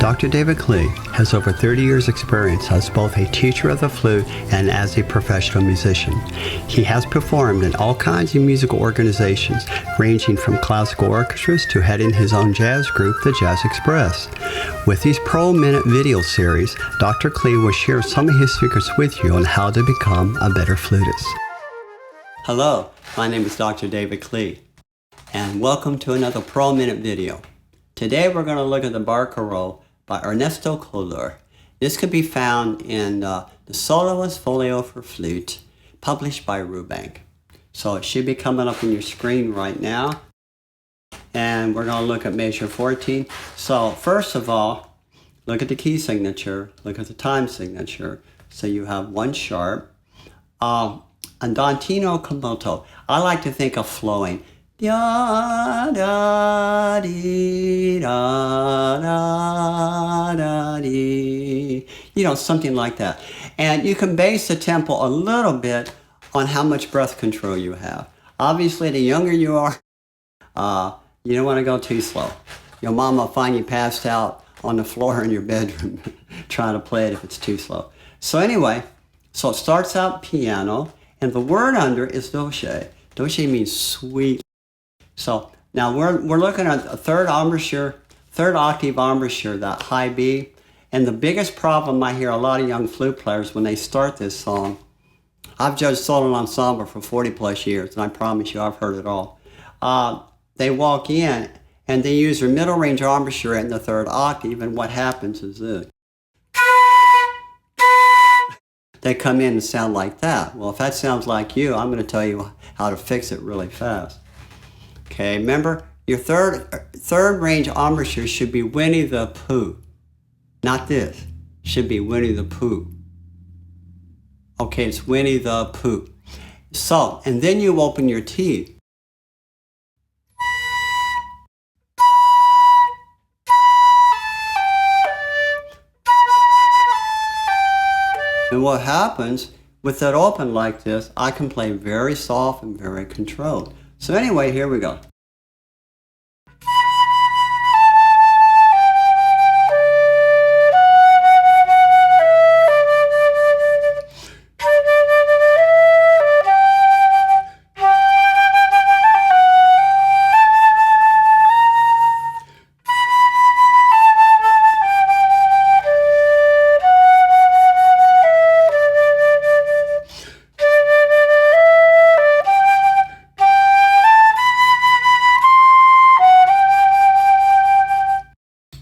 Dr. David Klee has over 30 years experience as both a teacher of the flute and as a professional musician. He has performed in all kinds of musical organizations, ranging from classical orchestras to heading his own jazz group, the Jazz Express. With these Pro Minute video series, Dr. Klee will share some of his secrets with you on how to become a better flutist. Hello, my name is Dr. David Klee, and welcome to another Pro Minute video. Today we're going to look at the Barcarole by Ernesto Kohler. This could be found in the Soloist Folio for Flute, published by Rubank. So it should be coming up on your screen right now. And we're going to look at measure 14. So first of all, look at the key signature, look at the time signature. So you have one sharp. Andantino Komoto. I like to think of flowing. Da da dee da da da dee. You know, something like that. And you can base the tempo a little bit on how much breath control you have. Obviously, the younger you are, you don't want to go too slow. Your mom will find you passed out on the floor in your bedroom trying to play it if it's too slow. So anyway, so it starts out piano, and the word under is dolce. Dolce means sweet. So now we're looking at a third octave embouchure, that high B. And the biggest problem I hear a lot of young flute players when they start this song, I've judged solo ensemble for 40 plus years, and I promise you I've heard it all. They walk in and they use their middle range embouchure in the third octave, and what happens is this. They come in and sound like that. Well, if that sounds like you, I'm going to tell you how to fix it really fast. Okay, remember, your third range embouchure should be Winnie the Pooh. Not this. Should be Winnie the Pooh. Okay, it's Winnie the Pooh. So, and then you open your teeth. And what happens with that open like this, I can play very soft and very controlled. So anyway, here we go.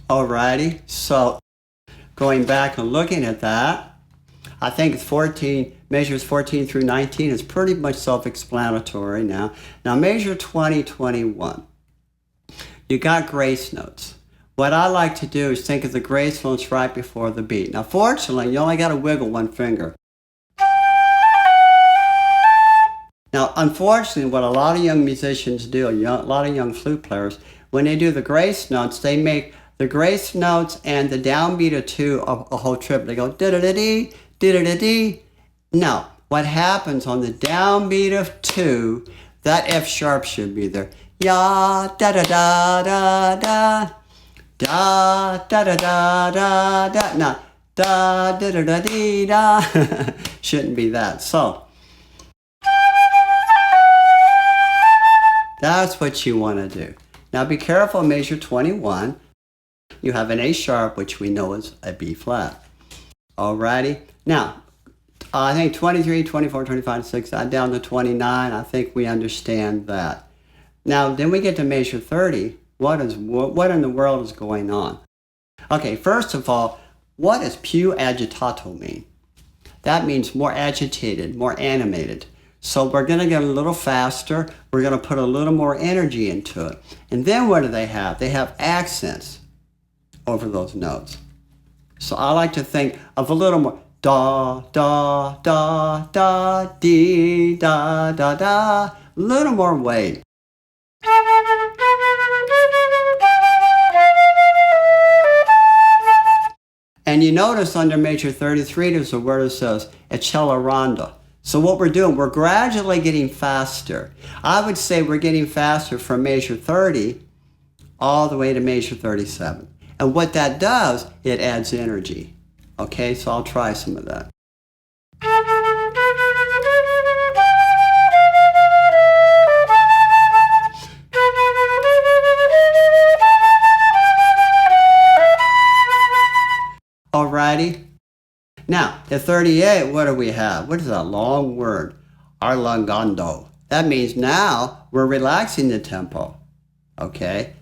Alrighty, so going back and looking at that, I think it's measures 14 through 19 is pretty much self-explanatory now. Now measure 20, 21. You got grace notes. What I like to do is think of the grace notes right before the beat. Now fortunately, you only got to wiggle one finger. Now unfortunately, what a lot of young musicians do, a lot of young flute players, when they do the grace notes, they make the grace notes and the downbeat of 2 a whole trip. They go da-da-da-dee, da-da-da-dee. No, what happens on the downbeat of 2, that F sharp should be there. Ya, da-da-da-da-da, da-da-da-da-da. No, da-da-da-da-dee-da. Shouldn't be that. So, that's what you want to do. Now be careful, measure 21. You have an A sharp, which we know is a B flat. Alrighty. Now, I think 23, 24, 25, 6, down to 29, I think we understand that. Now, then we get to measure 30. What in the world is going on? Okay, first of all, what does più agitato mean? That means more agitated, more animated. So we're going to get a little faster. We're going to put a little more energy into it. And then what do they have? They have accents over those notes. So I like to think of a little more da, da, da, da, dee, da, da, da. A little more weight. And you notice under measure 33, there's a word that says accelerando. So what we're doing, we're gradually getting faster. I would say we're getting faster from measure 30 all the way to measure 37. And what that does, it adds energy. Okay, so I'll try some of that. Alrighty. Now, at 38, what do we have? What is that long word? Arlangando. That means now we're relaxing the tempo. Okay?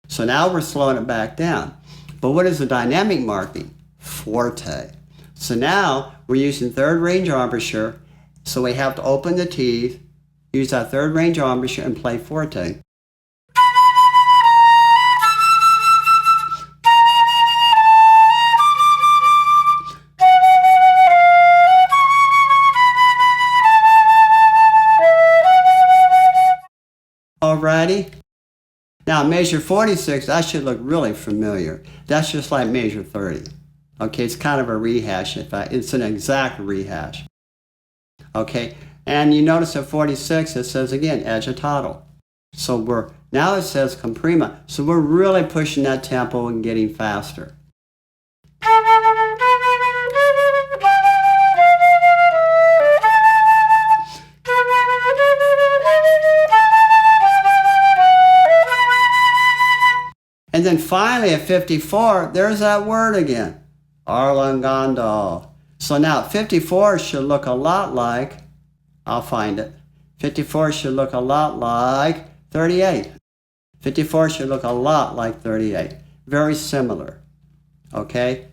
So now we're slowing it back down. But what is the dynamic marking? Forte. So now we're using third range embouchure. So we have to open the teeth, use that third range embouchure, and play forte. Alrighty. Now measure 46, that should look really familiar. That's just like measure 30. Okay, it's kind of a rehash. In fact, it's an exact rehash. Okay, and you notice at 46 it says again agitato. So now it says comprima. So we're really pushing that tempo and getting faster. And then finally at 54, there's that word again, arlangando. So now 54 should look a lot like, I'll find it, 54 should look a lot like 38. 54 should look a lot like 38. Very similar, okay?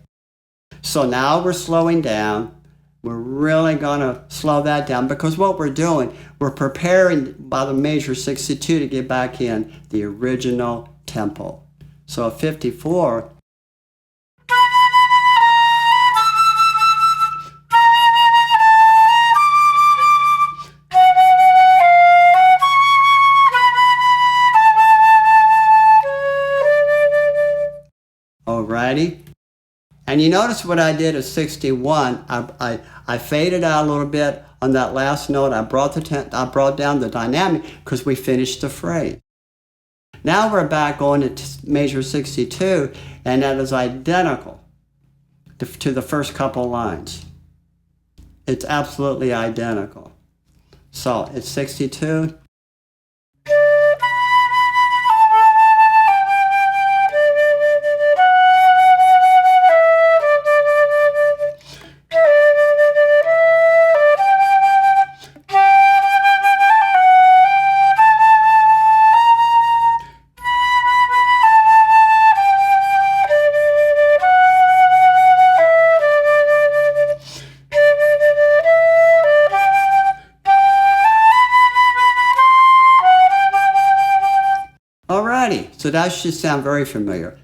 So now we're slowing down. We're really going to slow that down because what we're doing, we're preparing by the measure 62 to get back in the original tempo. So at 54, alrighty. And you notice what I did at 61, I faded out a little bit on that last note. I brought down the dynamic because we finished the phrase. Now we're back going to measure 62, and that is identical to the first couple lines. It's absolutely identical. So it's 62. So that should sound very familiar.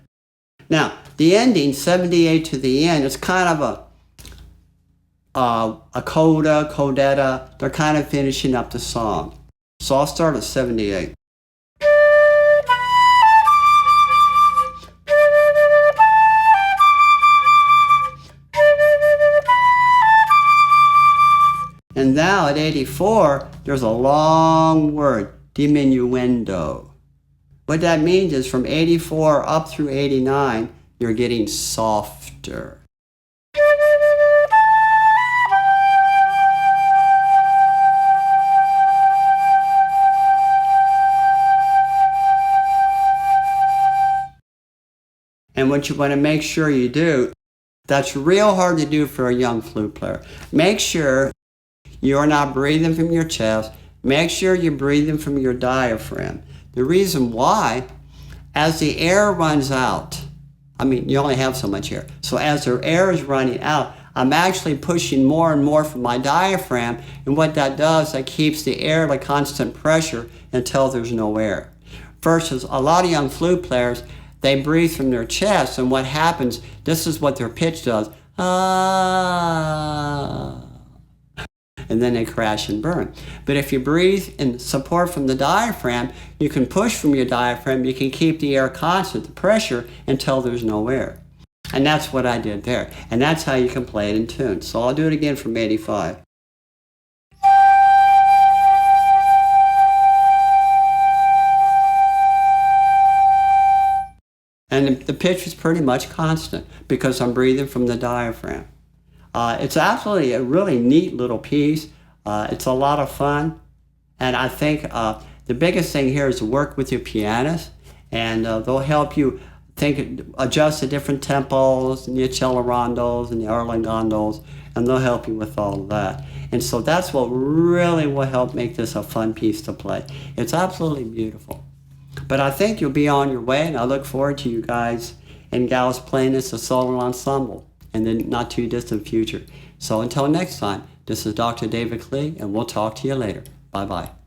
Now, the ending, 78 to the end, is kind of a coda, codetta. They're kind of finishing up the song. So I'll start at 78. And now at 84, there's a long word, diminuendo. What that means is from 84 up through 89, you're getting softer. And what you want to make sure you do, that's real hard to do for a young flute player. Make sure you're not breathing from your chest. Make sure you're breathing from your diaphragm. The reason why, as the air runs out, I mean, you only have so much air. So as the air is running out, I'm actually pushing more and more from my diaphragm. And what that does, that keeps the air at a constant pressure until there's no air. Versus a lot of young flute players, they breathe from their chest. And what happens, this is what their pitch does. Ah. And then they crash and burn. But if you breathe and support from the diaphragm, you can push from your diaphragm, you can keep the air constant, the pressure, until there's no air. And that's what I did there. And that's how you can play it in tune. So I'll do it again from 85. And the pitch is pretty much constant because I'm breathing from the diaphragm. It's absolutely a really neat little piece. It's a lot of fun. And I think the biggest thing here is to work with your pianist, and they'll help you adjust the different tempos and the accelerandos and the arlingondos, and they'll help you with all of that. And so that's what really will help make this a fun piece to play. It's absolutely beautiful. But I think you'll be on your way, and I look forward to you guys and gals playing this a solo ensemble in the not too distant future. So until next time, this is Dr. David Klee, and we'll talk to you later. Bye-bye.